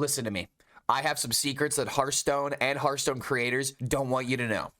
Listen to me. I have some secrets that Hearthstone and Hearthstone creators don't want you to know.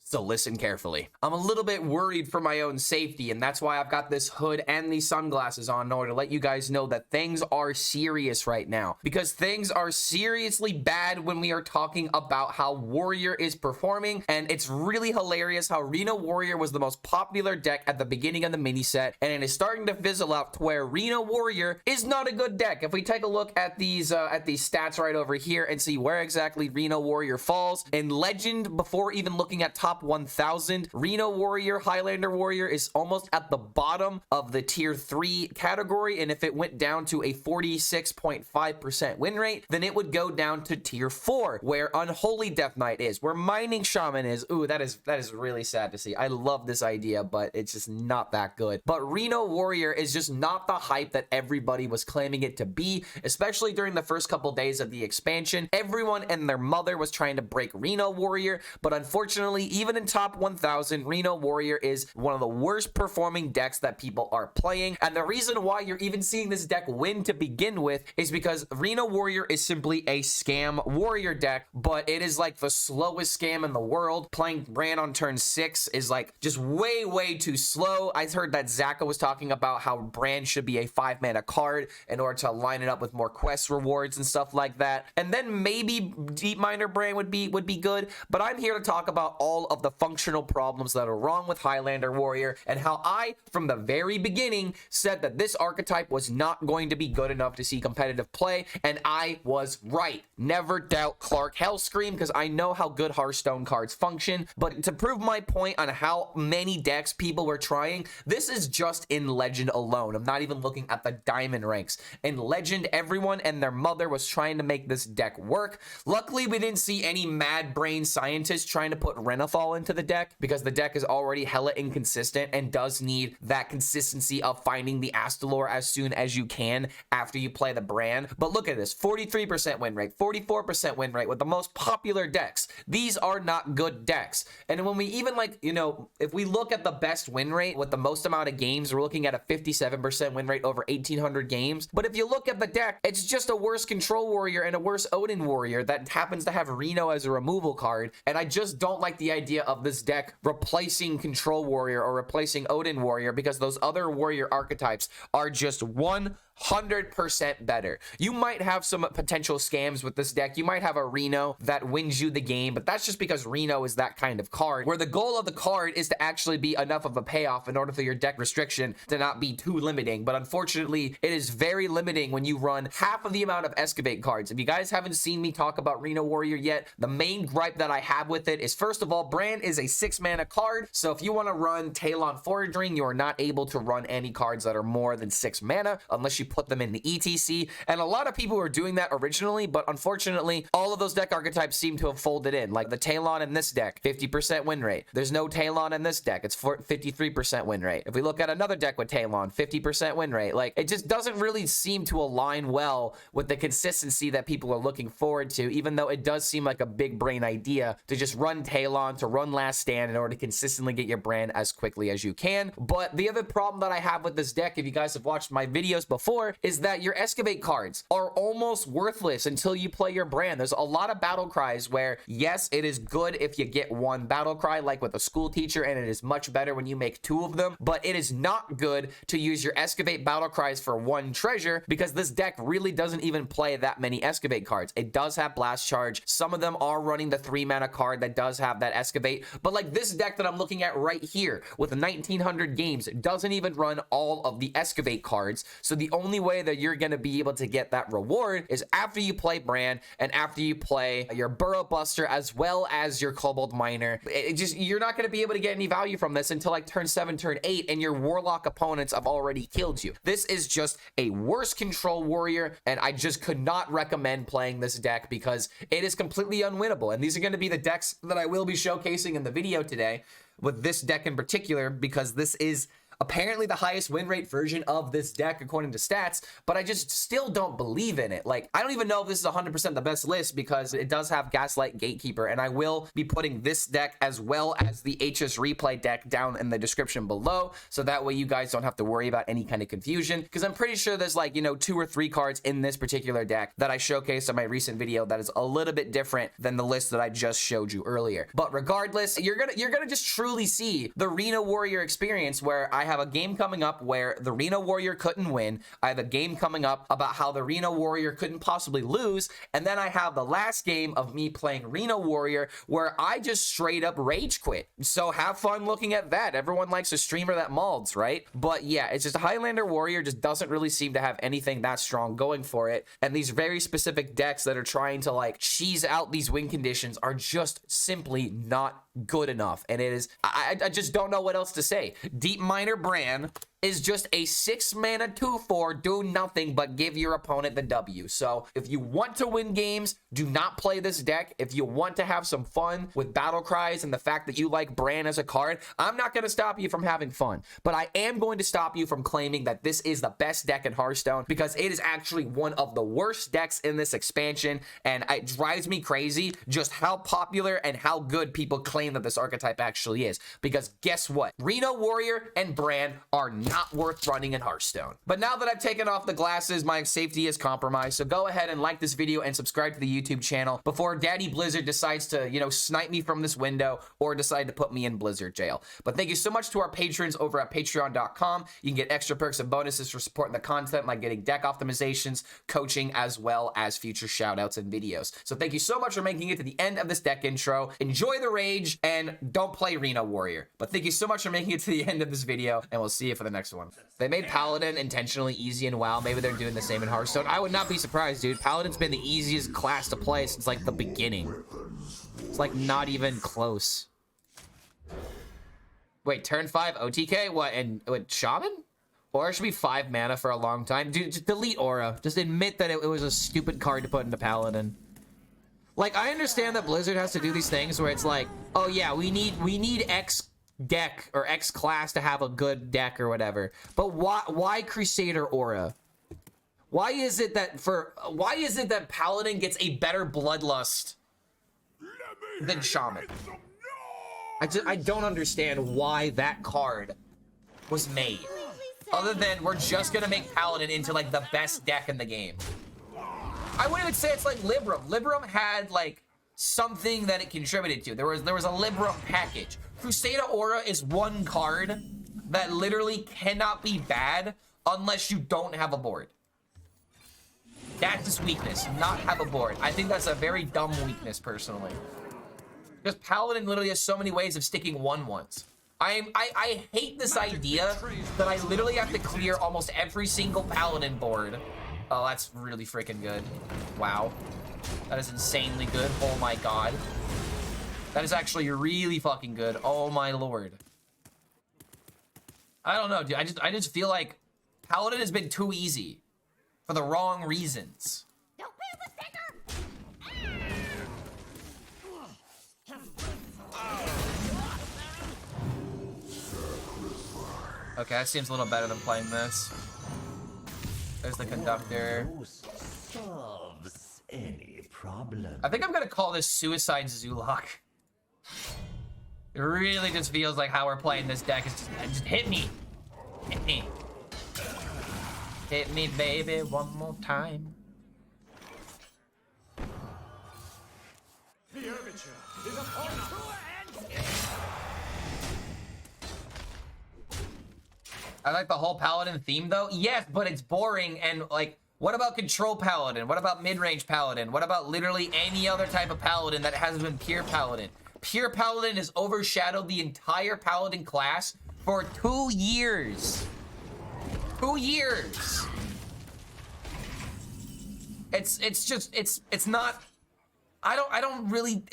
So listen carefully. I'm a little bit worried for my own safety, and that's why I've got this hood and these sunglasses on in order to let you guys know that things are serious right now. Because things are seriously bad when we are talking about how Warrior is performing, and it's really hilarious how Reno Warrior was the most popular deck at the beginning of the mini set, and it is starting to fizzle out to where Reno Warrior is not a good deck. If we take a look at these stats right over here and see where exactly Reno Warrior falls in Legend, before even looking at top 1000, Reno Warrior, Highlander Warrior is almost at the bottom of the tier 3 category, and if it went down to a 46.5% win rate, then it would go down to tier 4, where Unholy Death Knight is, where Mining Shaman is. Ooh, that is really sad to see. I love this idea, but it's just not that good. But Reno Warrior is just not the hype that everybody was claiming it to be, especially during the first couple days of the expansion. Everyone and their mother was trying to break Reno Warrior, but unfortunately, even in top 1000, Reno Warrior is one of the worst performing decks that people are playing. And the reason why you're even seeing this deck win to begin with is because Reno Warrior is simply a scam warrior deck, but it is like the slowest scam in the world. Playing Bran on turn 6 is like just way too slow. I heard that Zaka was talking about how Bran should be a 5-mana card in order to line it up with more quest rewards and stuff like that. And then maybe Deep Miner Bran would be good, but I'm here to talk about all of the functional problems that are wrong with Highlander Warrior, and how I, from the very beginning, said that this archetype was not going to be good enough to see competitive play, and I was right. Never doubt Clark HELLSCREAM, because I know how good Hearthstone cards function. But to prove my point on how many decks people were trying, this is just in Legend alone. I'm not even looking at the Diamond ranks. In Legend, everyone and their mother was trying to make this deck work. Luckily, we didn't see any mad brain scientists trying to put Renathal into the deck, because the deck is already hella inconsistent and does need that consistency of finding the Astalor as soon as you can after you play the Bran. But look at this, 43% win rate, 44% win rate with the most popular decks. These are not good decks. And when we even if we look at the best win rate with the most amount of games, we're looking at a 57% win rate over 1800 games. But if you look at the deck, it's just a worse Control Warrior and a worse Odin Warrior that happens to have Reno as a removal card. And I just don't like the idea of this deck replacing Control Warrior or replacing Odin Warrior, because those other warrior archetypes are just 100% better. You might have some potential scams with this deck. You might have a Reno that wins you the game, but that's just because Reno is that kind of card, where the goal of the card is to actually be enough of a payoff in order for your deck restriction to not be too limiting. But unfortunately, it is very limiting when you run half of the amount of Excavate cards. If you guys haven't seen me talk about Reno Warrior yet, the main gripe that I have with it is, first of all, Bran is a 6-mana card, so if you want to run Talon Foraging, you are not able to run any cards that are more than 6 mana unless you put them in the ETC. And a lot of people were doing that originally, but unfortunately, all of those deck archetypes seem to have folded in. Like the Talon in this deck, 50% win rate. There's no Talon in this deck, it's 53% win rate. If we look at another deck with Talon, 50% win rate. Like, it just doesn't really seem to align well with the consistency that people are looking forward to, even though it does seem like a big brain idea to just run Talon, to run Last Stand in order to consistently get your brand as quickly as you can. But the other problem that I have with this deck, if you guys have watched my videos before, is that your Excavate cards are almost worthless until you play your brand. There's a lot of battle cries where, yes, it is good if you get one battle cry, like with a school teacher, and it is much better when you make 2 of them, but it is not good to use your Excavate battle cries for 1 treasure, because this deck really doesn't even play that many Excavate cards. It does have Blast Charge. Some of them are running the 3-mana card that does have that Excavate, but like this deck that I'm looking at right here with 1900 games doesn't even run all of the Excavate cards. So the only way that you're going to be able to get that reward is after you play Bran and after you play your Burrow Buster as well as your Cobalt Miner. You're not going to be able to get any value from this until like turn 7, turn 8, and your Warlock opponents have already killed you. This is just a worse Control Warrior, and I just could not recommend playing this deck because it is completely unwinnable. And these are going to be the decks that I will be showcasing in the video today, with this deck in particular, because this is apparently the highest win rate version of this deck according to stats, but I just still don't believe in it. Like, I don't even know if this is 100% the best list because it does have Gaslight Gatekeeper, and I will be putting this deck as well as the HS Replay deck down in the description below, so that way you guys don't have to worry about any kind of confusion, because I'm pretty sure there's like, you know, 2 or 3 cards in this particular deck that I showcased on my recent video that is a little bit different than the list that I just showed you earlier. But regardless, you're gonna just truly see the Reno Warrior experience, where I have a game coming up where the Reno Warrior couldn't win. I have a game coming up about how the Reno Warrior couldn't possibly lose, and then I have the last game of me playing Reno Warrior where I just straight up rage quit. So have fun looking at that. Everyone likes a streamer that malds, right? But yeah, it's just Highlander Warrior just doesn't really seem to have anything that strong going for it, and these very specific decks that are trying to like cheese out these win conditions are just simply not good enough. And it is, I just don't know what else to say. Deep Miner Bran is just a 6-mana 2/4, do nothing but give your opponent the W. So if you want to win games, do not play this deck. If you want to have some fun with battle cries and the fact that you like Bran as a card, I'm not going to stop you from having fun, but I am going to stop you from claiming that this is the best deck in Hearthstone, because it is actually one of the worst decks in this expansion, and it drives me crazy just how popular and how good people claim that this archetype actually is. Because guess what? Reno Warrior and Bran are not worth running in Hearthstone. But now that I've taken off the glasses, my safety is compromised, so go ahead and like this video and subscribe to the YouTube channel before Daddy Blizzard decides to, you know, snipe me from this window or decide to put me in Blizzard jail. But thank you so much to our patrons over at patreon.com. You can get extra perks and bonuses for supporting the content, like getting deck optimizations, coaching, as well as future shoutouts and videos. So thank you so much for making it to the end of this deck intro. Enjoy the rage and don't play Reno Warrior. But thank you so much for making it to the end of this video, and we'll see you for the next one. They made Paladin intentionally easy in WoW. Maybe they're doing the same in Hearthstone. I would not be surprised, dude. Paladin's been the easiest class to play since like the beginning. It's like not even close. Wait, turn 5 OTK? What, and what, Shaman? Aura should be 5 mana for a long time. Dude, just delete Aura. Just admit that it was a stupid card to put into Paladin. Like, I understand that Blizzard has to do these things where it's like, oh yeah, we need X deck or X class to have a good deck or whatever. But why Crusader Aura? Why is it that Paladin gets a better bloodlust than Shaman? I don't understand why that card was made. Other than we're just gonna make Paladin into like the best deck in the game. I wouldn't even say it's like Libram. Libram had like something that it contributed to. There was a Libram package. Crusader Aura is one card that literally cannot be bad unless you don't have a board. That's its weakness, not have a board. I think that's a very dumb weakness, personally. Because Paladin literally has so many ways of sticking 1/1s. I hate this idea that I literally have to clear almost every single Paladin board. Oh, that's really freaking good. Wow. That is insanely good. Oh my god. That is actually really fucking good. Oh my lord. I don't know, dude. I just feel like Paladin has been too easy for the wrong reasons. Don't pull the sticker! Okay, that seems a little better than playing this. There's the conductor. Solves any problem. I think I'm gonna call this Suicide Zulok. It really just feels like how we're playing this deck is just hit me. Hit me. Hit me, baby, one more time. The overture is upon us. I like the whole Paladin theme though. Yes, but it's boring. And like, what about Control Paladin? What about Mid-Range Paladin? What about literally any other type of Paladin that hasn't been Pure Paladin? Pure Paladin has overshadowed the entire Paladin class for 2 years. 2 years. It's not, I don't really,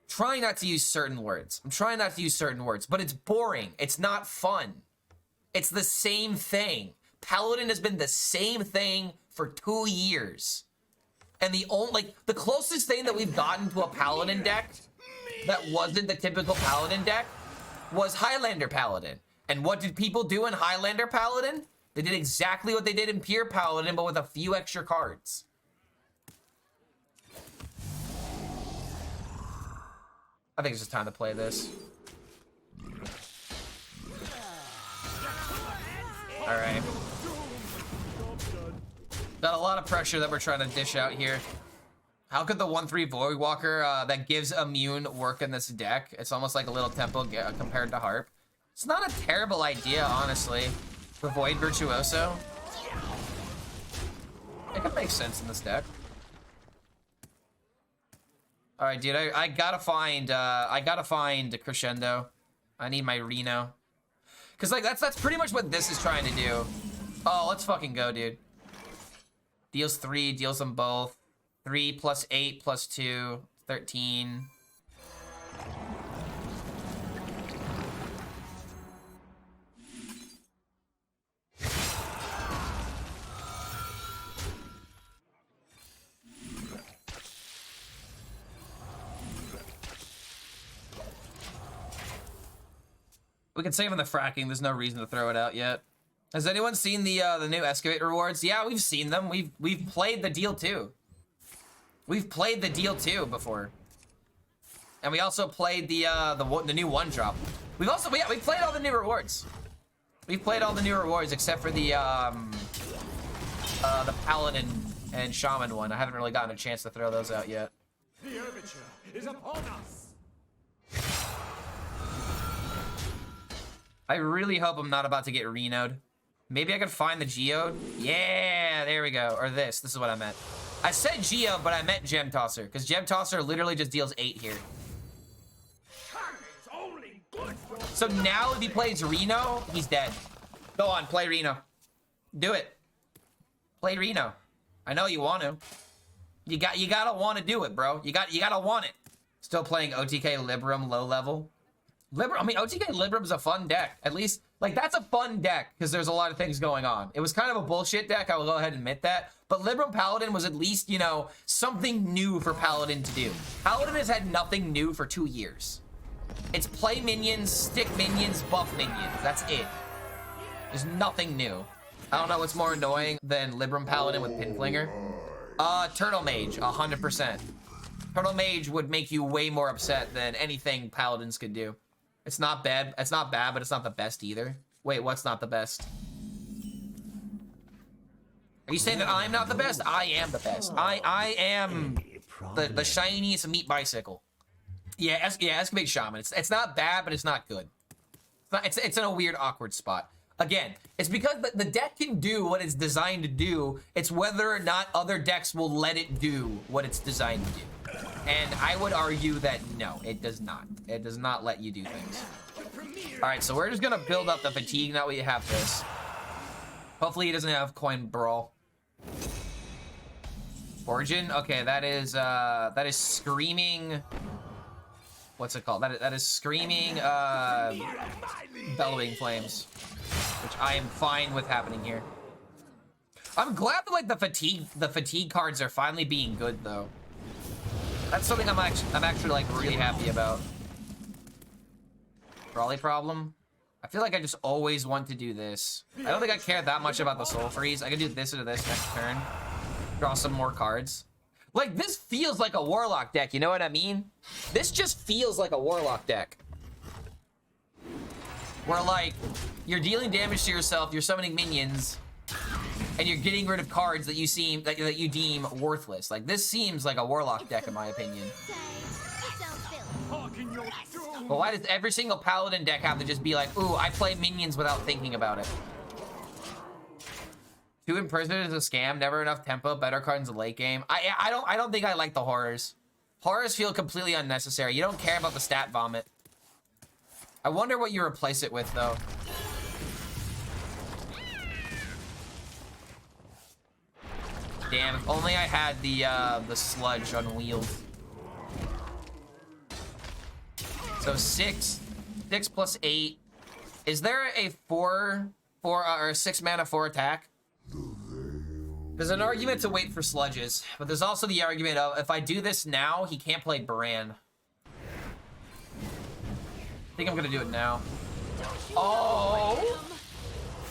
trying not to use certain words. I'm trying not to use certain words, but it's boring. It's not fun. It's the same thing. Paladin has been the same thing for 2 years. And the only, like, the closest thing that we've gotten to a Paladin deck that wasn't the typical Paladin deck was Highlander Paladin. And what did people do in Highlander Paladin? They did exactly what they did in Pure Paladin, but with a few extra cards. I think it's just time to play this. All right. Got a lot of pressure that we're trying to dish out here. How could the 1/3 Voidwalker that gives immune work in this deck? It's almost like a little tempo compared to Harp. It's not a terrible idea, honestly. The Void Virtuoso. It could make sense in this deck. All right, dude. I gotta find Crescendo. I need my Reno. Cause like that's pretty much what this is trying to do. Oh, let's fucking go, dude. Deals 3, deals them both. 3 plus 8 plus 2, 13. We can save on the fracking. There's no reason to throw it out yet. Has anyone seen the new Excavate rewards? Yeah, we've seen them. We've played the deal too. We've played the deal too before, and we also played the new one drop. We played all the new rewards. We've played all the new rewards except for the Paladin and Shaman one. I haven't really gotten a chance to throw those out yet. The overture is upon us. I really hope I'm not about to get Reno'd. Maybe I could find the Geode. Yeah, there we go. Or this. This is what I meant. I said Geode, but I meant Gem Tosser, because Gem Tosser literally just deals 8 here. So now if he plays Reno, he's dead. Go on, play Reno. Do it. Play Reno. I know you want to. You gotta want to do it, bro. You gotta want it. Still playing OTK Libram low level. I mean, OTK Libram's a fun deck. At least, like, that's a fun deck because there's a lot of things going on. It was kind of a bullshit deck. I will go ahead and admit that. But Libram Paladin was at least, you know, something new for Paladin to do. Paladin has had nothing new for 2 years. It's play minions, stick minions, buff minions. That's it. There's nothing new. I don't know what's more annoying than Libram Paladin with Pinflinger. Turtle Mage, 100%. Turtle Mage would make you way more upset than anything Paladins could do. It's not bad. It's not bad, but it's not the best either. Wait, what's not the best? Are you saying that I'm not the best? I am the best. I am the shiniest meat bicycle. Yeah, Excavate Shaman. It's not bad, but it's not good. It's in a weird, awkward spot. Again, it's because the deck can do what it's designed to do. It's whether or not other decks will let it do what it's designed to do. And I would argue that no, it does not. It does not let you do things. All right, so we're just gonna build up the fatigue now we have this. Hopefully he doesn't have Coin Brawl. Origin, okay, that is Screaming. What's it called? That is Screaming Bellowing Flames, which I am fine with happening here. I'm glad that like the fatigue cards are finally being good though. That's something I'm actually like really happy about. Brawly problem. I feel like I just always want to do this. I don't think I care that much about the Soul Freeze. I can do this or this next turn. Draw some more cards. Like, this feels like a Warlock deck, you know what I mean? This just feels like a Warlock deck. Where, like, you're dealing damage to yourself, you're summoning minions, and you're getting rid of cards that you deem worthless. Like, this seems like a Warlock deck, in my opinion. But why does every single Paladin deck have to just be like, ooh, I play minions without thinking about it? 2 Imprisoners is a scam. Never enough tempo. Better cards in the late game. I don't think I like the horrors. Horrors feel completely unnecessary. You don't care about the stat vomit. I wonder what you replace it with though. Damn, if only I had the sludge on wheels. So 6 plus 8. Is there a 4 or 6 mana 4 attack? There's an argument to wait for sludges, but there's also the argument of if I do this now, he can't play Bran. I think I'm gonna do it now. Oh.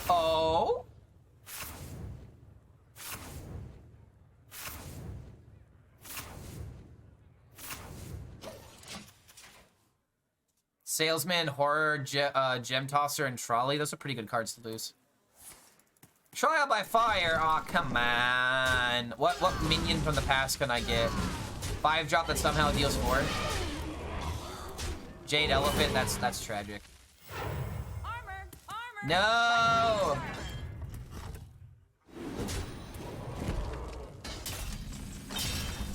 Oh. Salesman, Horror, Gem Tosser, and Trolley. Those are pretty good cards to lose. Trial by Fire. Aw, oh, come on. What minion from the past can I get? 5-drop that somehow deals 4. Jade Elephant. That's tragic. Armor. No.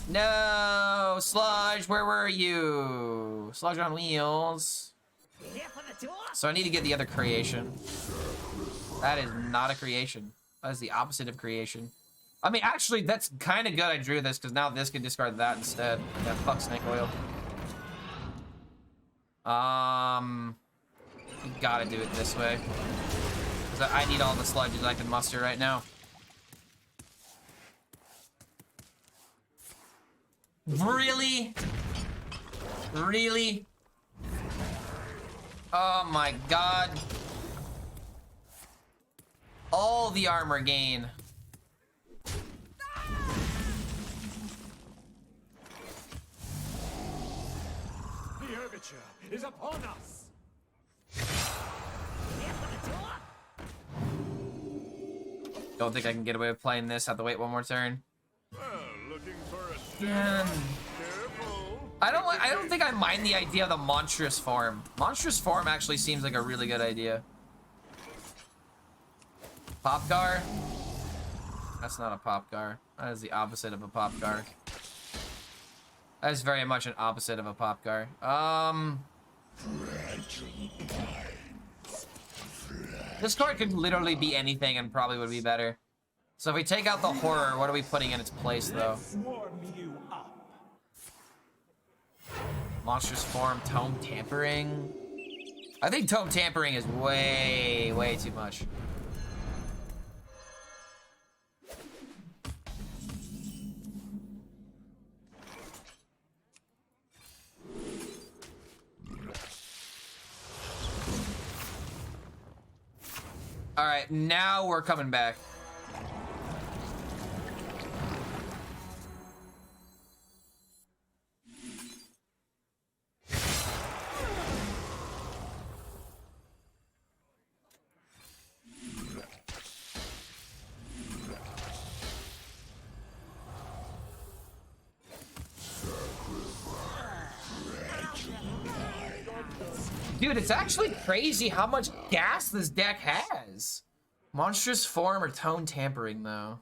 No, Sludge, where were you? Sludge on wheels. So I need to get the other creation. That is not a creation. That is the opposite of creation. I mean, actually, that's kind of good I drew this, because now this can discard that instead. Yeah, fuck Snake Oil. You gotta do it this way. Because I need all the sludges I can muster right now. Really? Really? Oh my god. All the armor gain. The overture is upon us. Don't think I can get away with playing this. Have to wait one more turn. Well, looking for a Man. careful. I don't think I mind the idea of the monstrous form. Monstrous form actually seems like a really good idea. Popgar? That's not a Popgar. That is the opposite of a Popgar. That is very much an opposite of a Popgar. This card could literally be anything and probably would be better. So if we take out the horror, what are we putting in its place though? Warm you up. Monstrous form, tome tampering. I think tome tampering is way too much. All right, now we're coming back. Dude, it's actually crazy how much gas this deck has. Monstrous form or tone tampering, though.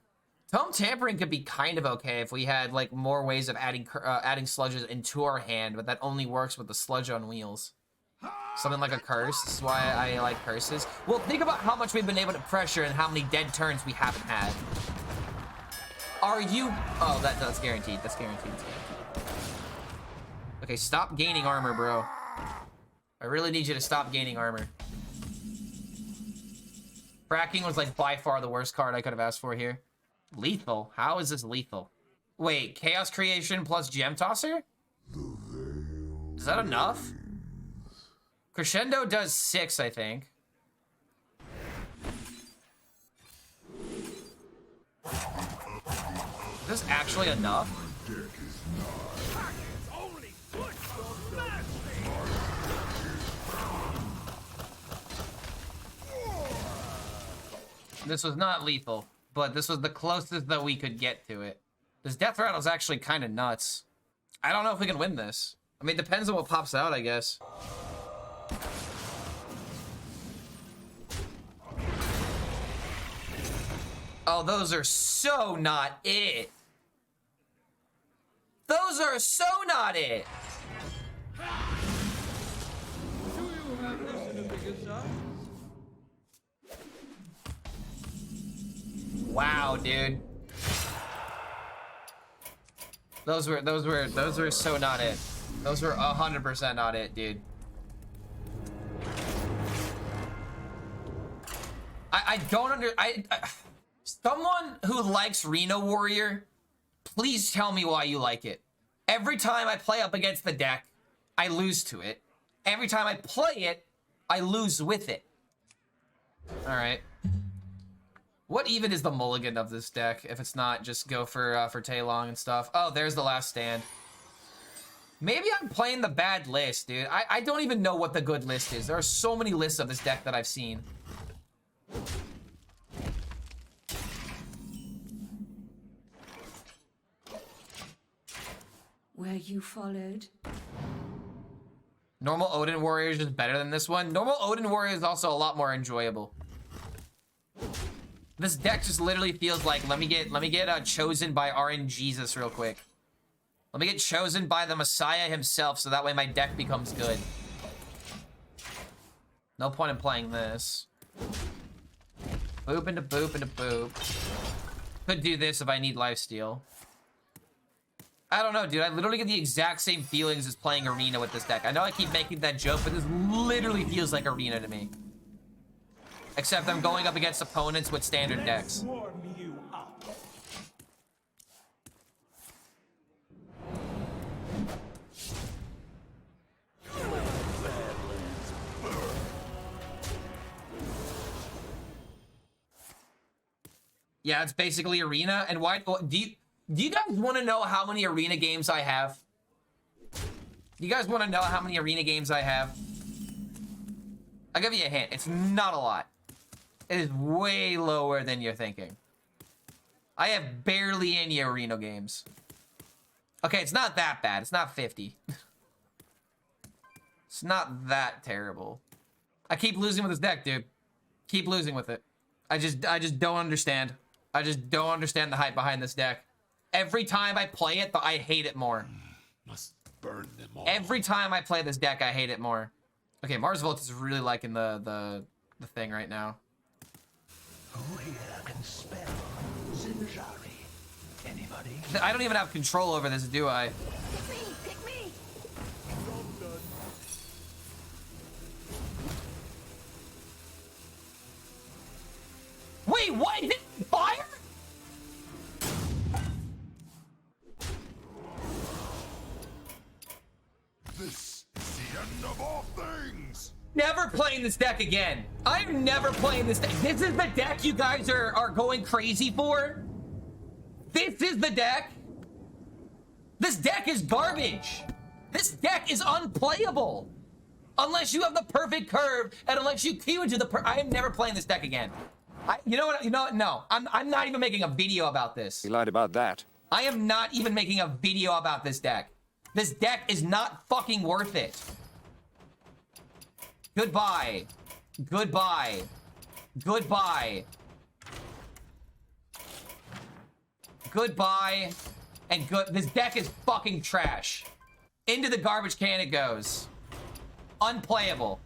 Tone tampering could be kind of okay if we had like more ways of adding sludges into our hand, but that only works with the sludge on wheels. Something like a curse. This is why I like curses. Well, think about how much we've been able to pressure and how many dead turns we haven't had. Are you? Oh, that's guaranteed. That's guaranteed. That's guaranteed. Okay, stop gaining armor, bro. I really need you to stop gaining armor. Fracking was like by far the worst card I could have asked for here. Lethal? How is this lethal? Wait, Chaos Creation plus Gem Tosser? Is that enough? Crescendo does 6, I think. Is this actually enough? This was not lethal, but this was the closest that we could get to it. This death rattle is actually kind of nuts. I don't know if we can win this. I mean, it depends on what pops out, I guess. Oh, those are so not it. Those are so not it. Do you have this in a bigger size? Wow, dude. Those were so not it. Those were 100% not it, dude. I don't someone who likes Reno Warrior, please tell me why you like it. Every time I play up against the deck, I lose to it. Every time I play it, I lose with it. All right. What even is the mulligan of this deck if it's not just go for Taelong and stuff? Oh, there's the last stand. Maybe I'm playing the bad list, dude. I don't even know what the good list is. There are so many lists of this deck that I've seen. Were you followed? Normal Odin Warrior is just better than this one. Normal Odin Warrior is also a lot more enjoyable. This deck just literally feels like, let me get chosen by RN Jesus real quick. Let me get chosen by the Messiah himself so that way my deck becomes good. No point in playing this. Boop into boop into boop. Could do this if I need lifesteal. I don't know, dude. I literally get the exact same feelings as playing Arena with this deck. I know I keep making that joke, but this literally feels like Arena to me. Except I'm going up against opponents with standard decks. Warm you up. Yeah, it's basically Arena. And why do you guys want to know how many Arena games I have? You guys want to know how many Arena games I have? I'll give you a hint. It's not a lot. It is way lower than you're thinking. I have barely any Arena games. Okay, it's not that bad. It's not 50. It's not that terrible. I keep losing with this deck, dude. Keep losing with it. I just don't understand. I just don't understand the hype behind this deck. Every time I play it, I hate it more. Must burn them all. Every time I play this deck, I hate it more. Okay, Mars Volt is really liking the thing right now. Who here can spell Zinjari? Anybody? I don't even have control over this, do I? Pick me! Pick me! Wait, what? Is it fire? This is the end of all things. Never playing this deck again. I'm never playing this deck. This is the deck you guys are going crazy for? This is the deck? This deck is garbage. This deck is unplayable. Unless you have the perfect curve and unless you queue into the I am never playing this deck again. You know what? No. I'm not even making a video about this. He lied about that. I am not even making a video about this deck. This deck is not fucking worth it. Goodbye. Goodbye. Goodbye. Goodbye. And good. This deck is fucking trash. Into the garbage can it goes. Unplayable.